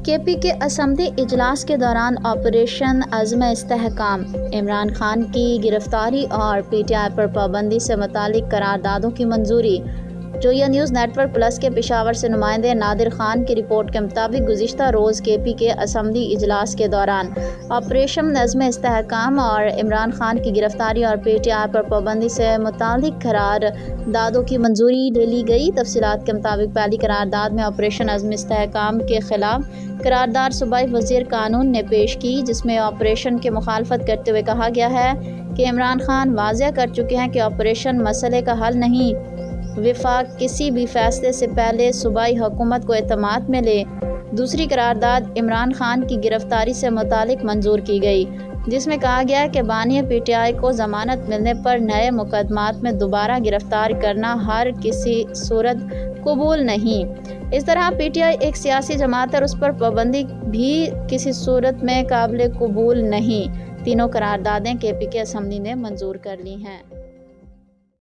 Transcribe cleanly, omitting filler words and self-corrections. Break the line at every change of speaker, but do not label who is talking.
کے پی کے اسمبلی اجلاس کے دوران آپریشن عزم استحکام، عمران خان کی گرفتاری اور پی ٹی آئی پر پابندی سے متعلق قراردادوں کی منظوری۔ جویا نیوز نیٹ ورک پلس کے پشاور سے نمائندے نادر خان کی رپورٹ کے مطابق گزشتہ روز کے پی کے اسمبلی اجلاس کے دوران آپریشن عزم استحکام اور عمران خان کی گرفتاری اور پی ٹی آئی پر پابندی سے متعلق قراردادوں کی منظوری لے لی گئی۔ تفصیلات کے مطابق پہلی قرارداد میں آپریشن عزم استحکام کے خلاف قرارداد صوبائی وزیر قانون نے پیش کی، جس میں آپریشن کی مخالفت کرتے ہوئے کہا گیا ہے کہ عمران خان واضح کر چکے ہیں کہ آپریشن مسئلے کا حل نہیں۔ وفاق کسی بھی فیصلے سے پہلے صوبائی حکومت کو اعتماد میں لے۔ دوسری قرارداد عمران خان کی گرفتاری سے متعلق منظور کی گئی، جس میں کہا گیا کہ بانی پی ٹی آئی کو ضمانت ملنے پر نئے مقدمات میں دوبارہ گرفتار کرنا ہر کسی صورت قبول نہیں۔ اس طرح پی ٹی آئی ایک سیاسی جماعت ہے اور اس پر پابندی بھی کسی صورت میں قابل قبول نہیں۔ تینوں قراردادیں کے پی کے اسمبلی نے منظور کر لی ہیں۔